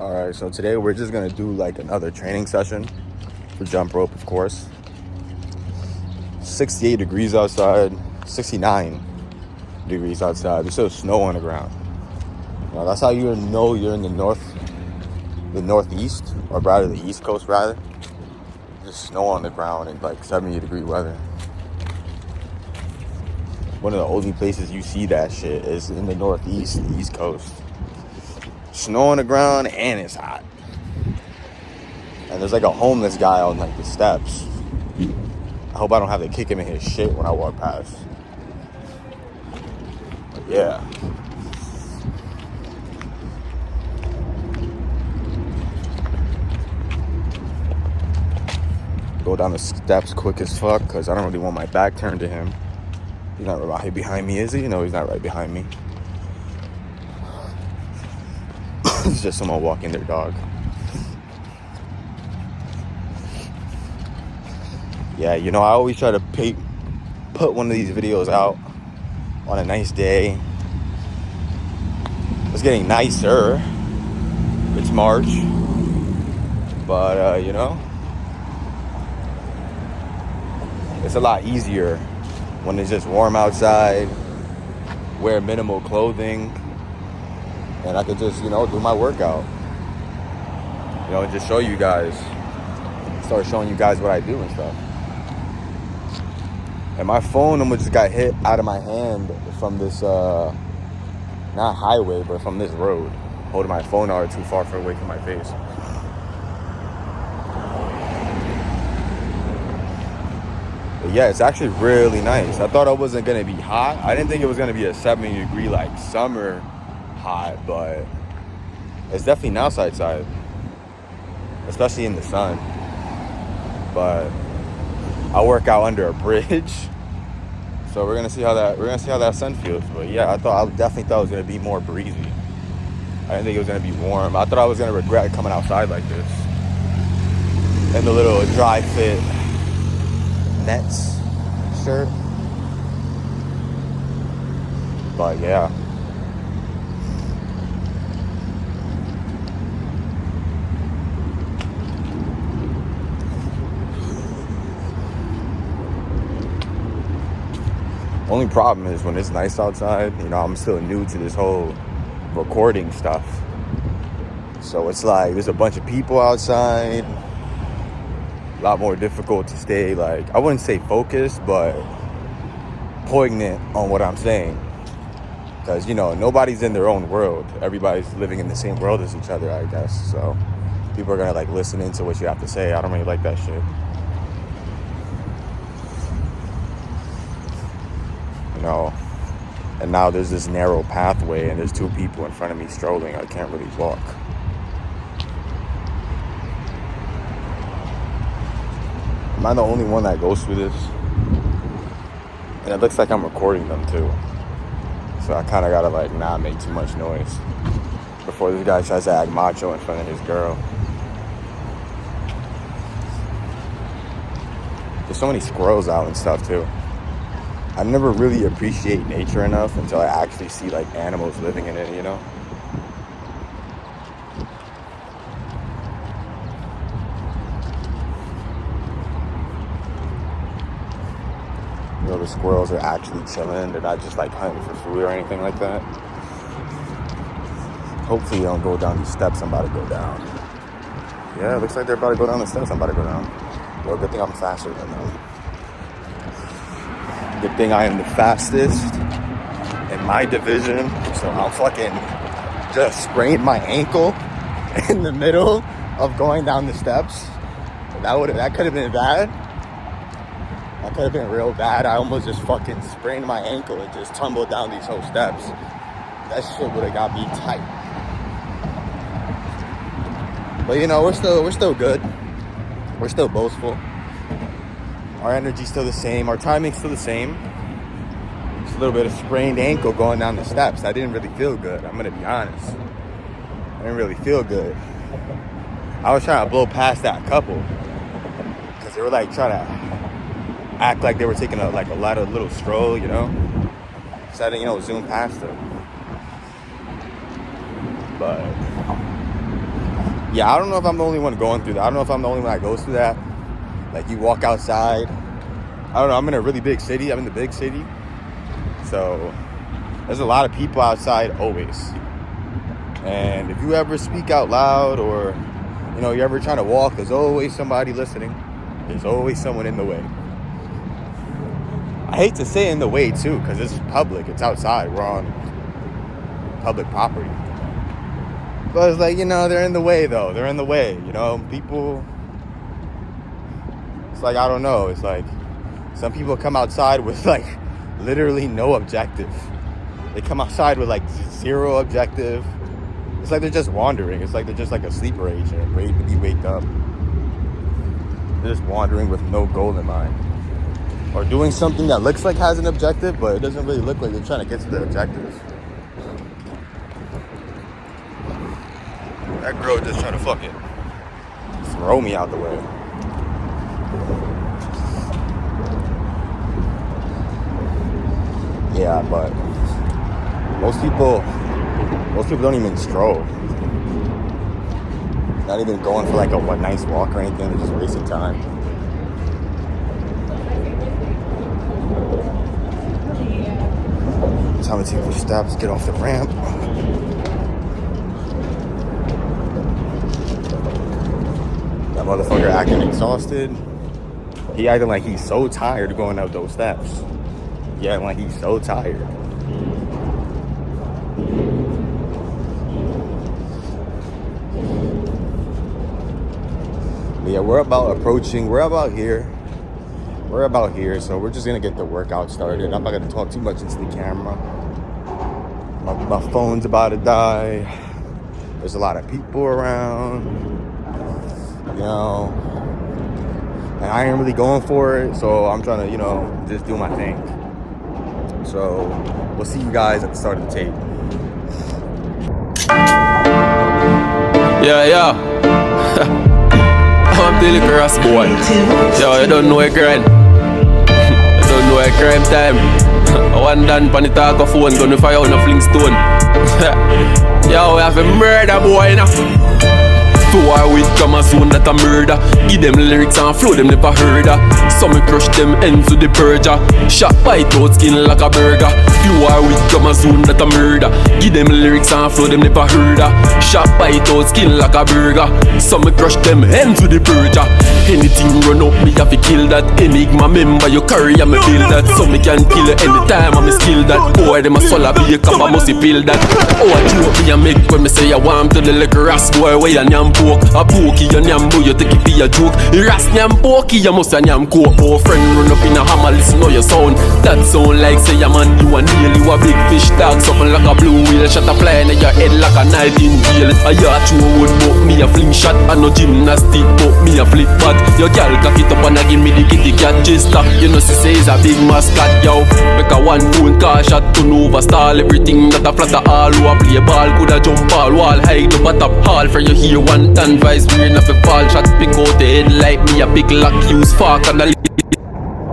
All right, so today we're just gonna do like another training session for jump rope, of course. 68 degrees outside, 69 degrees outside. There's still snow on the ground. Now that's how you know you're in the northeast, or rather the East Coast rather. Just snow on the ground and like 70-degree weather. One of the only places you see that shit is in the Northeast, the East Coast. Snow on the ground and it's hot. And there's like a homeless guy on like the steps. I hope I don't have to kick him in his shit when I walk past. But yeah. Go down the steps quick as fuck because I don't really want my back turned to him. He's not right behind me, is he? No, he's not right behind me. It's just someone walking their dog. Yeah, you know, I always try to put one of these videos out on a nice day. It's getting nicer. It's March. But, you know, it's a lot easier when it's just warm outside, wear minimal clothing, and I could just, you know, do my workout. You know, just show you guys, start showing you guys what I do and stuff. And my phone almost just got hit out of my hand from this, not highway, but from this road. Holding my phone out too far away from my face. But yeah, it's actually really nice. I thought it wasn't gonna be hot. I didn't think it was gonna be a 70-degree like summer hot, but it's definitely nice outside, especially in the sun. But I work out under a bridge, so we're gonna see how that sun feels. But yeah, I definitely thought it was gonna be more breezy. I didn't think it was gonna be warm. I thought I was gonna regret coming outside like this in the little dry fit Nets shirt. But yeah. Only problem is when it's nice outside, you know, I'm still new to this whole recording stuff. So it's like there's a bunch of people outside. A lot more difficult to stay, like, I wouldn't say focused, but poignant on what I'm saying. Because, you know, nobody's in their own world. Everybody's living in the same world as each other, I guess. So people are going to, like, listen into what you have to say. I don't really like that shit. You know, and now there's this narrow pathway and there's two people in front of me strolling. I can't really walk. Am I the only one that goes through this? And it looks like I'm recording them too. So I kind of gotta like not make too much noise before this guy tries to act macho in front of his girl. There's so many squirrels out and stuff too. I never really appreciate nature enough until I actually see like animals living in it, you know? You know, the squirrels are actually chilling. They're not just like hunting for food or anything like that. Hopefully they don't go down these steps I'm about to go down. Yeah, it looks like they're about to go down the steps I'm about to go down. Well, good thing I'm faster than them. Good thing I am the fastest in my division. So I'm fucking just sprained my ankle in the middle of going down the steps. That could have been bad. That could have been real bad. I almost just fucking sprained my ankle and just tumbled down these whole steps. That shit would have got me tight. But you know, we're still good. We're still boastful. Our energy's still the same. Our timing's still the same. Just a little bit of sprained ankle going down the steps. That didn't really feel good. I'm gonna be honest. I didn't really feel good. I was trying to blow past that couple because they were like trying to act like they were taking a little stroll, you know. So I didn't, you know, zoom past them. But Yeah, I don't know if I'm the only one going through that. I don't know if I'm the only one that goes through that. Like, you walk outside. I don't know. I'm in a really big city. I'm in the big city. So there's a lot of people outside always. And if you ever speak out loud or, you know, you're ever trying to walk, there's always somebody listening. There's always someone in the way. I hate to say in the way, too, because it's public. It's outside. We're on public property. But it's like, you know, they're in the way, though. They're in the way, you know. People, it's like, I don't know. It's like some people come outside with, like, literally no objective. They come outside with, like, zero objective. It's like they're just wandering. It's like they're just like a sleeper agent waiting to be waked up. They're just wandering with no goal in mind. Or doing something that looks like has an objective, but it doesn't really look like they're trying to get to the objective. That girl just trying to fucking throw me out the way. Yeah, but most people don't even stroll. Not even going for like a nice walk or anything. They're just wasting time. Time to take the steps, get off the ramp. That motherfucker acting exhausted. He acting like he's so tired going up those steps. He acting like he's so tired. But yeah, we're about here, so we're just gonna get the workout started. I'm not gonna talk too much into the camera. My phone's about to die. There's a lot of people around, you know, and I ain't really going for it, so I'm trying to, you know, just do my thing. So we'll see you guys at the start of the tape. Yeah. I'm the liquor ass boy. Yo, you don't know a grind. You don't know a crime time. I want done pan the talk of phone, gonna fire on a flingstone. Yo, we have a murder boy now. To war with come soon that a murder. Give them lyrics and flow them never heard of. Some me crush them ends to the purger. Shot bite out skin like a burger. To war with come soon that a murder. Give them lyrics and flow them never heard of. Shot bite out skin like a burger. Some me crush them ends to the purger. Anything run up me have to kill that. Enigma member you carry and me build that. So me can kill you anytime and me skill that. Boy them a swallow be a cup I must feel that. Oh I joke me a make when me say I want to the liquor ass boy where you nyam poke. A pokey you nyam boy you take it for a joke. You ras nyam pokey you must a nyam coke. Oh friend run up in a hammer listen how you sound. That sound like say a man you a nail. You a big fish tag something like a blue whale. Shot a fly in your head like a nightingale. A yacht you would book me a fling shot. And no gymnastic book me a flip bat. Your gal cock it up and a give me the kitty cat chester. You know she says a big mascot yo. Make a one phone car shot turn over stall. Everything that a flatter all who a play ball. Coulda jump all wall hide up a top hall. For you hear one tan vice wearing up a fall shot. Pick out the head like me a big lock. Use fork and a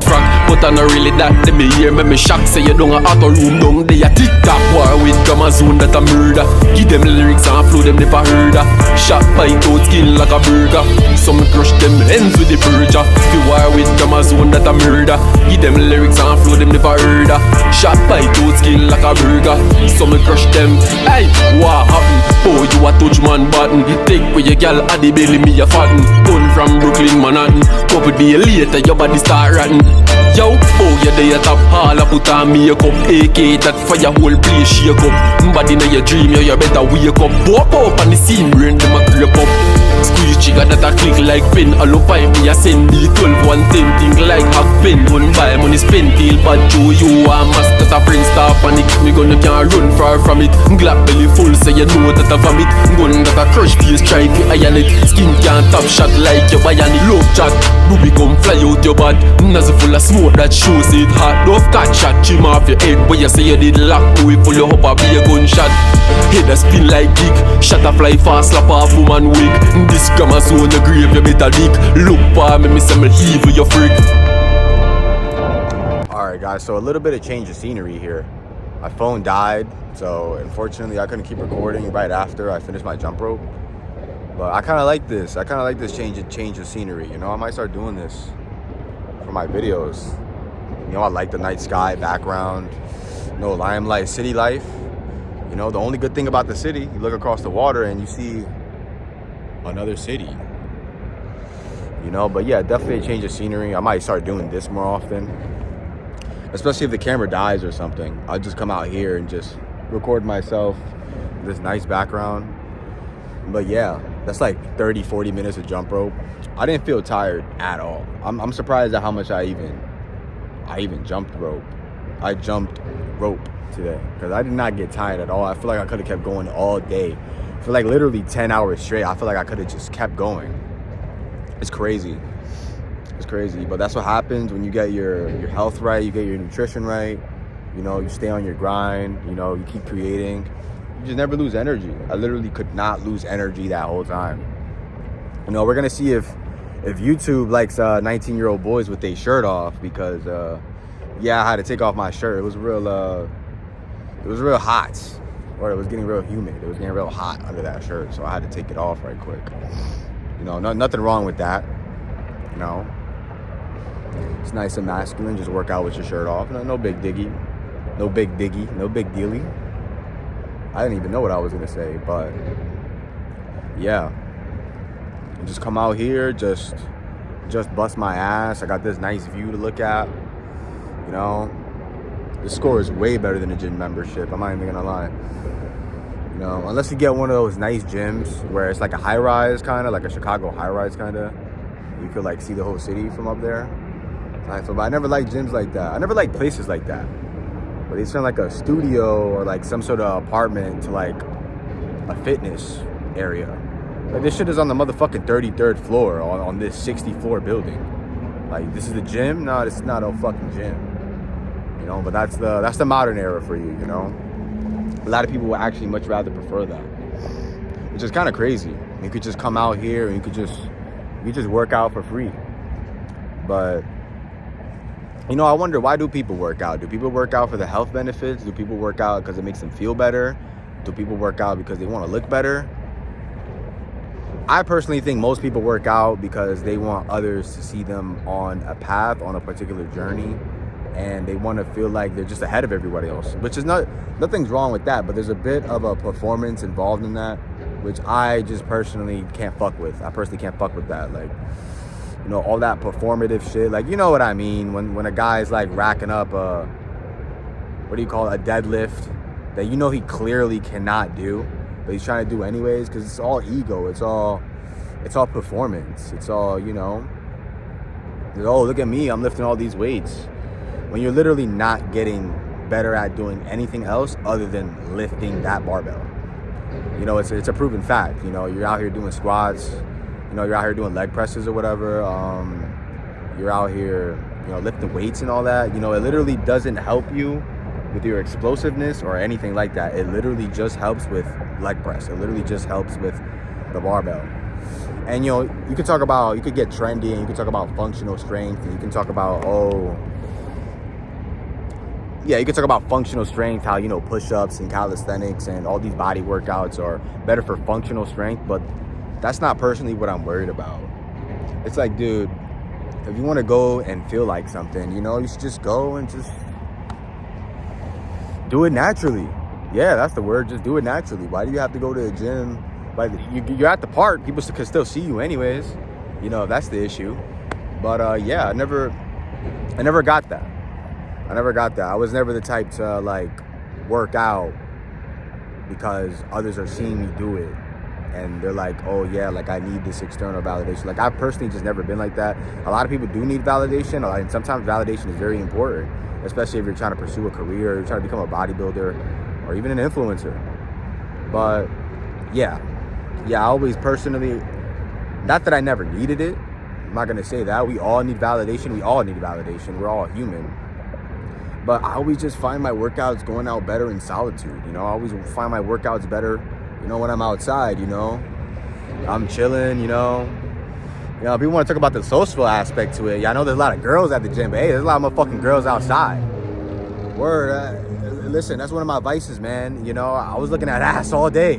frack. But I not really that. Let me hear me shock. Say you don't a auto room down there a tick-tock. War with grammar zone that a murder. Give them lyrics and flow them never heard of. Shot bite out skin like a burger. Some crush them ends with the purger. Fi war with grammar zone that a murder. Give them lyrics and flow them never heard of. Shot bite out skin like a burger. Some crush them. Hey, what happen? Oh, you a touch man button. Take with your gal at the belly me a fatten. Gun from Brooklyn, Manhattan. Couple days later your body start rotten. Yo, oh you there top hall I put on makeup. AK that fire whole place shake up. Body in your dream you better wake up. Pop up on the scene brain them a creep up. Squeeze trigger that a click like pen. All up by me a send me 12 110. Think like hack pen. Don't buy money spend till bad Joe. You a mask that a friend start panic. Me gun you can't run far from it. Glad belly full so you know that a vomit. Gun that a crush face try to iron it. Skin can't top shot like your bionic. Love chat, booby come fly out your bad. Nozzle full of smoke that shows it hot. Love cat shot, trim off your head. Where you say you did lock, we pull you up a be a gunshot. Head a spin like dick. Shot a fly fast, slap off woman wig. This grammar zone the grave you better dick. Look for me say me evil you freak. Alright guys, so a little bit of change of scenery here. My phone died, so unfortunately I couldn't keep recording right after I finished my jump rope. But I kind of like this. I kind of like this change of scenery. You know, I might start doing this for my videos. You know, I like the night sky background. You know, limelight, city life. You know, the only good thing about the city, you look across the water and you see another city. You know, but yeah, definitely a change of scenery. I might start doing this more often. Especially if the camera dies or something. I'll just come out here and just record myself. This nice background. But yeah, that's like 30-40 minutes of jump rope. I didn't feel tired at all. I'm surprised at how much I even jumped rope. I jumped rope today because I did not get tired at all. I feel like I could have kept going all day for like literally 10 hours straight. I feel like I could have just kept going. It's crazy. It's crazy, but that's what happens when you get your health right, you get your nutrition right, you know, you stay on your grind, you know, you keep creating. You just never lose energy. I literally could not lose energy that whole time. You know, we're gonna see if YouTube likes 19-year-old boys with their shirt off because yeah, I had to take off my shirt. It was real hot, or it was getting real humid. It was getting real hot under that shirt, so I had to take it off right quick. You know, nothing wrong with that. You know, it's nice and masculine. Just work out with your shirt off. No big diggy, no big dealy. I didn't even know what I was gonna say, but yeah, just come out here, just bust my ass. I got this nice view to look at. You know, the score is way better than a gym membership. I'm not even gonna lie. You know, unless you get one of those nice gyms where it's like a high rise, kind of like a Chicago high rise, kind of. You could like see the whole city from up there. But I never liked gyms like that. I never liked places like that. But they turn like a studio or like some sort of apartment to like a fitness area. Like this shit is on the motherfucking 33rd floor on this 60-floor building. Like this is the gym? No, this is not a fucking gym. You know, but that's the modern era for you, you know. A lot of people would actually much rather prefer that. Which is kind of crazy. You could just come out here and you could just work out for free. But you know, I wonder, why do people work out? Do people work out for the health benefits? Do people work out because it makes them feel better? Do people work out because they want to look better? I personally think most people work out because they want others to see them on a path, on a particular journey, and they want to feel like they're just ahead of everybody else, which is nothing's wrong with that, but there's a bit of a performance involved in that, which I just personally can't fuck with. I personally can't fuck with that. Like, you know, all that performative shit. Like, you know what I mean? When a guy's like racking up a deadlift that you know he clearly cannot do, but he's trying to do anyways because it's all ego. It's all performance. It's all, you know, oh, look at me, I'm lifting all these weights. When you're literally not getting better at doing anything else other than lifting that barbell. You know, it's a proven fact. You know, you're out here doing squats. You know, you're out here doing leg presses or whatever. You're out here, you know, lifting weights and all that. You know, it literally doesn't help you with your explosiveness or anything like that. It literally just helps with leg press. It literally just helps with the barbell. And, you know, you could get trendy and you can talk about functional strength. And you can talk about, you can talk about functional strength, how, you know, push-ups and calisthenics and all these body workouts are better for functional strength, but that's not personally what I'm worried about. It's like, dude, if you want to go and feel like something, you know, you should just go and just do it naturally. Yeah, that's the word. Just do it naturally. Why do you have to go to a gym? Like, you're at the park. People can still see you anyways. You know, that's the issue. But, yeah, I never got that. I was never the type to, like, work out because others are seeing me do it. And they're like, oh, yeah, like, I need this external validation. Like, I've personally just never been like that. A lot of people do need validation. And sometimes validation is very important, especially if you're trying to pursue a career, or you're trying to become a bodybuilder, or even an influencer. But, yeah, I always personally, not that I never needed it. I'm not going to say that. We all need validation. We all need validation. We're all human. But I always just find my workouts going out better in solitude. You know, I always find my workouts better, you know, when I'm outside, you know. I'm chilling, you know. You know, people want to talk about the social aspect to it. Yeah, I know there's a lot of girls at the gym, but hey, there's a lot of motherfucking girls outside. Word. Listen, that's one of my vices, man. You know, I was looking at ass all day.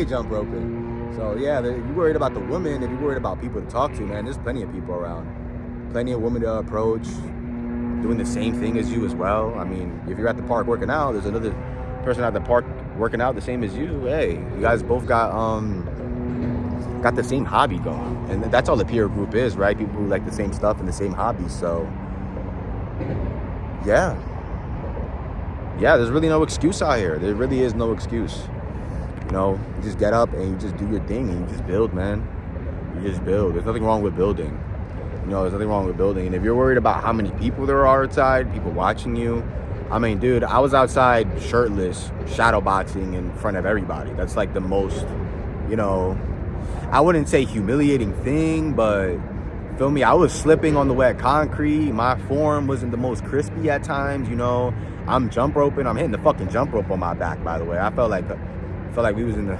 Jump roping. So yeah, if you're worried about the woman, if you're worried about people to talk to, man, there's plenty of people around. Plenty of women to approach, doing the same thing as you as well. I mean, if you're at the park working out, there's another person at the park working out the same as you. Hey, you guys both got the same hobby going. And that's all the peer group is, right? People who like the same stuff and the same hobbies. So yeah, there's really no excuse out here. There really is no excuse. You know, you just get up and you just do your thing and you just build, man. You just build. There's nothing wrong with building. You know, there's nothing wrong with building. And if you're worried about how many people there are outside, people watching you, I mean, dude, I was outside shirtless, shadowboxing in front of everybody. That's like the most, you know, I wouldn't say humiliating thing, but feel me, I was slipping on the wet concrete. My form wasn't the most crispy at times, you know. I'm jump roping. I'm hitting the fucking jump rope on my back, by the way. I felt like we was in the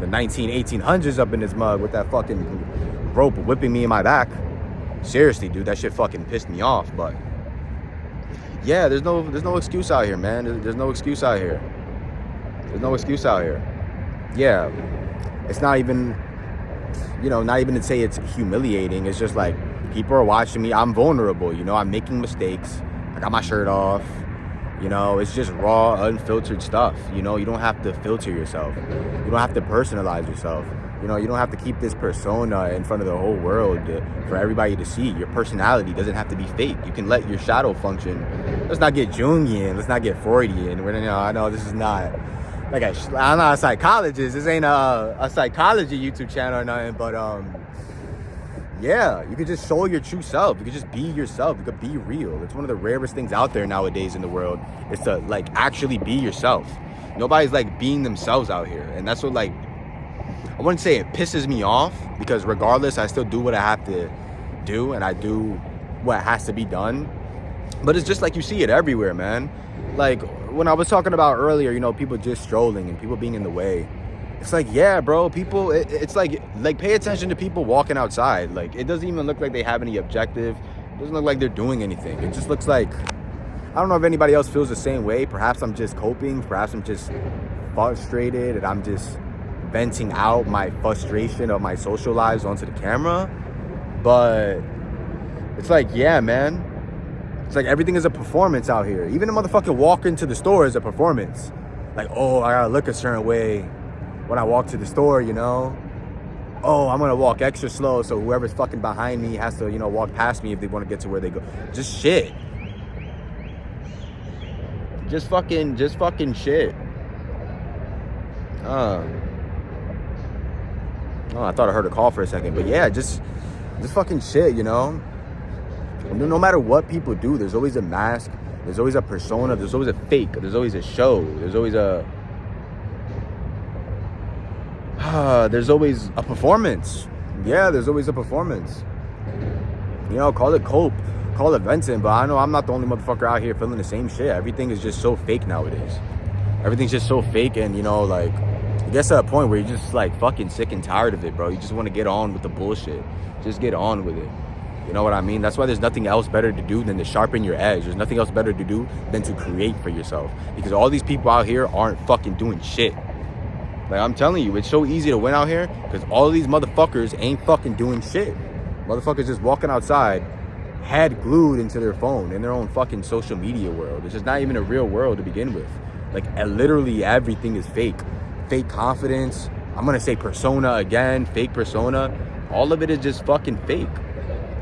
1800s up in this mug with that fucking rope whipping me in my back. Seriously, dude, that shit fucking pissed me off. But yeah, there's no excuse out here, man. There's no excuse out here. There's no excuse out here. Yeah, it's not even, you know, not even to say it's humiliating. It's just like people are watching me. I'm vulnerable, you know. I'm making mistakes. I got my shirt off. You know, it's just raw, unfiltered stuff. You know, you don't have to filter yourself. You don't have to personalize yourself. You know, you don't have to keep this persona in front of the whole world for everybody to see. Your personality doesn't have to be fake. You can let your shadow function. Let's not get Jungian. Let's not get Freudian. You know, I know this is not like I'm not a psychologist. This ain't a psychology YouTube channel or nothing. But yeah, you could just show your true self. You could just be yourself. You could be real. It's one of the rarest things out there nowadays in the world is to like actually be yourself. Nobody's like being themselves out here. And that's what like, I wouldn't say it pisses me off, because regardless, I still do what I have to do and I do what has to be done. But it's just like you see it everywhere, man. Like when I was talking about earlier, you know, people just strolling and people being in the way. It's like, yeah, bro, people, it's like pay attention to people walking outside. Like, it doesn't even look like they have any objective. It doesn't look like they're doing anything. It just looks like, I don't know if anybody else feels the same way. Perhaps I'm just coping. Perhaps I'm just frustrated and I'm just venting out my frustration of my social lives onto the camera. But it's like, yeah, man. It's like everything is a performance out here. Even a motherfucking walk into the store is a performance. Like, oh, I gotta look a certain way when I walk to the store, you know. Oh, I'm gonna walk extra slow so whoever's fucking behind me has to, you know, walk past me if they want to get to where they go. Just shit. Just fucking shit. Oh, I thought I heard a call for a second, but yeah, just fucking shit, you know. No matter what people do, there's always a mask, there's always a persona, there's always a fake, there's always a show, there's always a performance. Yeah, there's always a performance. You know, call it cope, call it venting, but I know I'm not the only motherfucker out here feeling the same shit. Everything is just so fake nowadays. Everything's just so fake, and you know, like, it gets to a point where you're just like fucking sick and tired of it, bro. You just want to get on with the bullshit. Just get on with it. You know what I mean? That's why there's nothing else better to do than to sharpen your edge. There's nothing else better to do than to create for yourself. Because all these people out here aren't fucking doing shit. Like, I'm telling you, it's so easy to win out here because all of these motherfuckers ain't fucking doing shit. Motherfuckers just walking outside, head glued into their phone in their own fucking social media world. It's just not even a real world to begin with. Like, literally everything is fake. Fake confidence. I'm gonna say persona again. Fake persona. All of it is just fucking fake.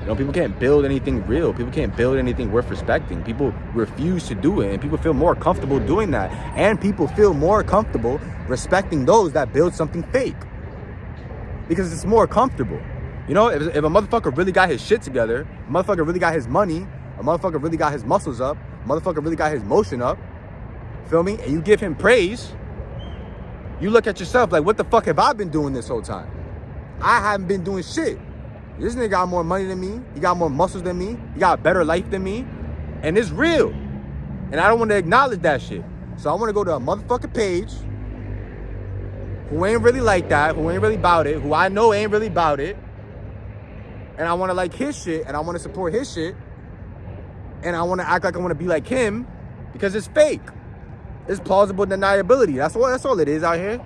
You know, people can't build anything real. People can't build anything worth respecting. People refuse to do it, and people feel more comfortable doing that. And people feel more comfortable respecting those that build something fake. Because it's more comfortable. You know, if a motherfucker really got his shit together, a motherfucker really got his money, a motherfucker really got his muscles up, a motherfucker really got his motion up, feel me? And you give him praise, you look at yourself like, what the fuck have I been doing this whole time? I haven't been doing shit. This nigga got more money than me. He got more muscles than me. He got a better life than me. And it's real. And I don't want to acknowledge that shit. So I want to go to a motherfucking page who ain't really like that, who ain't really about it, who I know ain't really about it. And I want to like his shit, and I want to support his shit. And I want to act like I want to be like him because it's fake. It's plausible deniability. That's all it is out here.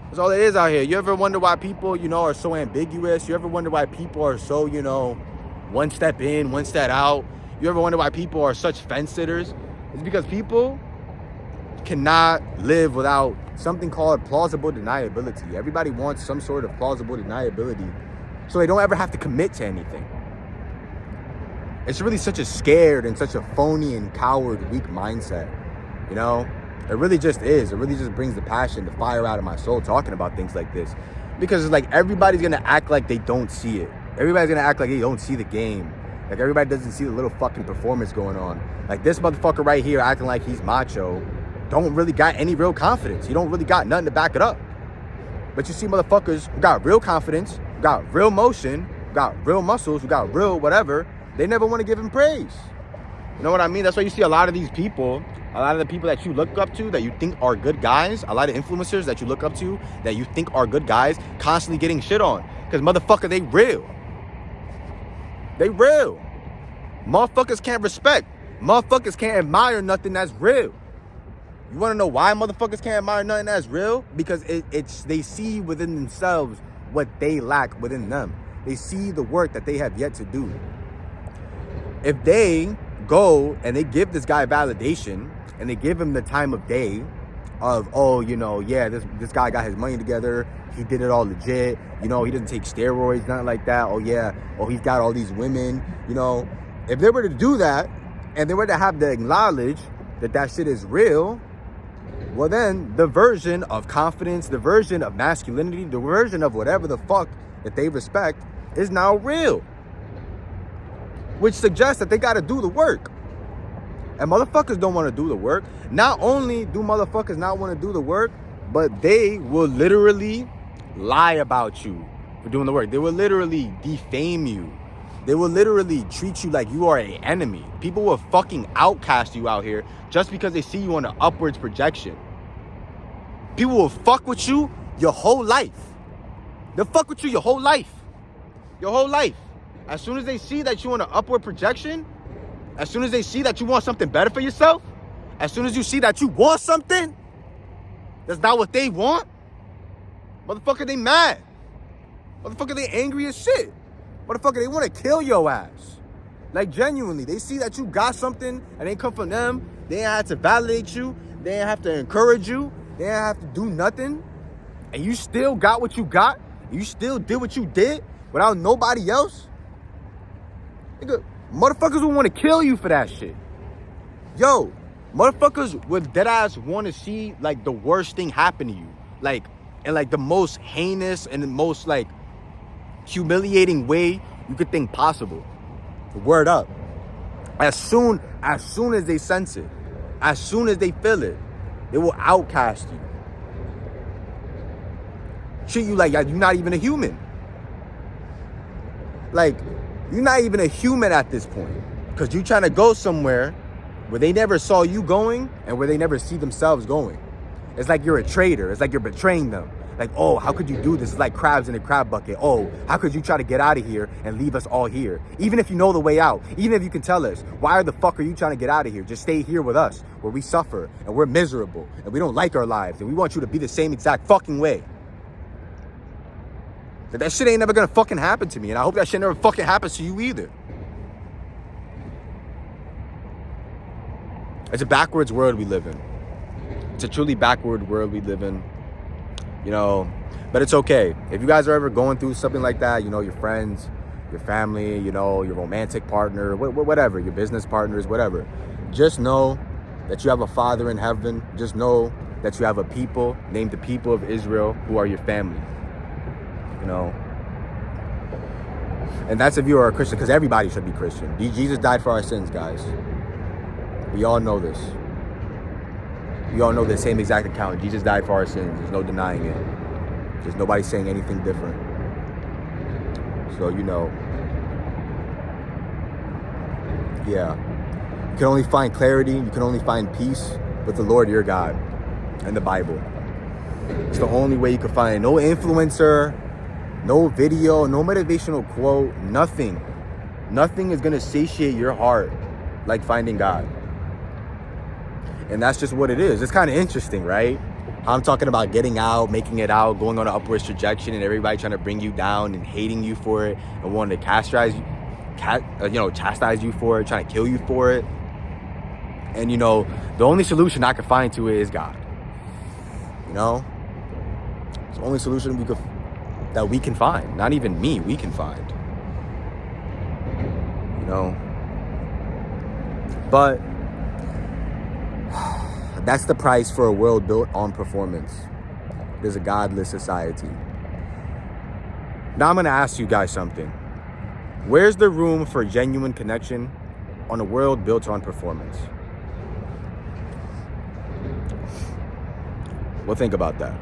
That's all it is out here. You ever wonder why people, are so ambiguous? You ever wonder why people are so, one step in, one step out? You ever wonder why people are such fence sitters? It's because people cannot live without something called plausible deniability. Everybody wants some sort of plausible deniability so they don't ever have to commit to anything. It's really such a scared and such a phony and coward, weak mindset, It really just is. It really just brings the passion, the fire out of my soul talking about things like this. Because it's like everybody's going to act like they don't see it. Everybody's going to act like they don't see the game. Like everybody doesn't see the little fucking performance going on. Like this motherfucker right here acting like he's macho don't really got any real confidence. He don't really got nothing to back it up. But you see motherfuckers who got real confidence, who got real motion, who got real muscles, who got real whatever, they never want to give him praise. You know what I mean? That's why you see a lot of these people, a lot of the people that you look up to, that you think are good guys, a lot of influencers that you look up to, that you think are good guys, constantly getting shit on. Because motherfucker, they real. They real. Motherfuckers can't respect. Motherfuckers can't admire nothing that's real. You want to know why motherfuckers can't admire nothing that's real? Because it's they see within themselves what they lack within them. They see the work that they have yet to do. If they go and they give this guy validation and they give him the time of day of, this guy got his money together, he did it all legit, he doesn't take steroids, nothing like that, he's got all these women, if they were to do that and they were to have to acknowledge that shit is real, well then the version of confidence, the version of masculinity, the version of whatever the fuck that they respect is now real. Which suggests that they got to do the work. And motherfuckers don't want to do the work. Not only do motherfuckers not want to do the work, but they will literally lie about you for doing the work. They will literally defame you. They will literally treat you like you are an enemy. People will fucking outcast you out here just because they see you on an upwards projection. People will fuck with you your whole life. They'll fuck with you your whole life. Your whole life. As soon as they see that you're on an upward projection, as soon as they see that you want something better for yourself, as soon as you see that you want something that's not what they want, motherfucker, they mad. Motherfucker, they angry as shit. Motherfucker, they want to kill your ass. Like, genuinely, they see that you got something and they come from them. They ain't have to validate you. They ain't have to encourage you. They ain't have to do nothing. And you still got what you got. You still did what you did without nobody else. Nigga, motherfuckers would want to kill you for that shit. Yo, motherfuckers would deadass want to see, like, the worst thing happen to you. Like, in, like, the most heinous and the most, like, humiliating way you could think possible. Word up. As soon as they sense it, as soon as they feel it, they will outcast you. Treat you like you're not even a human. Like, you're not even a human at this point. Because you're trying to go somewhere where they never saw you going and where they never see themselves going. It's like you're a traitor. It's like you're betraying them. Like, oh, how could you do this? It's like crabs in a crab bucket. Oh, how could you try to get out of here and leave us all here? Even if you know the way out, even if you can tell us, why the fuck are you trying to get out of here? Just stay here with us where we suffer and we're miserable and we don't like our lives and we want you to be the same exact fucking way. That shit ain't never gonna fucking happen to me, and I hope that shit never fucking happens to you either. It's a backwards world we live in. It's a truly backward world we live in. But it's okay. If you guys are ever going through something like that, your friends, your family, your romantic partner, whatever, your business partners, whatever, just know that you have a Father in heaven. Just know that you have a people named the people of Israel who are your family. And that's if you are a Christian, because everybody should be Christian. Jesus died for our sins, guys. We all know this. We all know the same exact account. Jesus died for our sins. There's no denying it. There's nobody saying anything different. So, yeah. You can only find clarity, you can only find peace with the Lord your God and the Bible. It's the only way you can find it. No influencer, no video, no motivational quote, nothing. Nothing is going to satiate your heart like finding God. And that's just what it is. It's kind of interesting, right? How I'm talking about getting out, making it out, going on an upwards trajectory, and everybody trying to bring you down and hating you for it and wanting to chastise you for it, trying to kill you for it. And, the only solution I can find to it is God. It's the only solution that we can find. Not even me, we can find. But that's the price for a world built on performance. It is a godless society. Now I'm going to ask you guys something. Where's the room for genuine connection on a world built on performance? Well, think about that.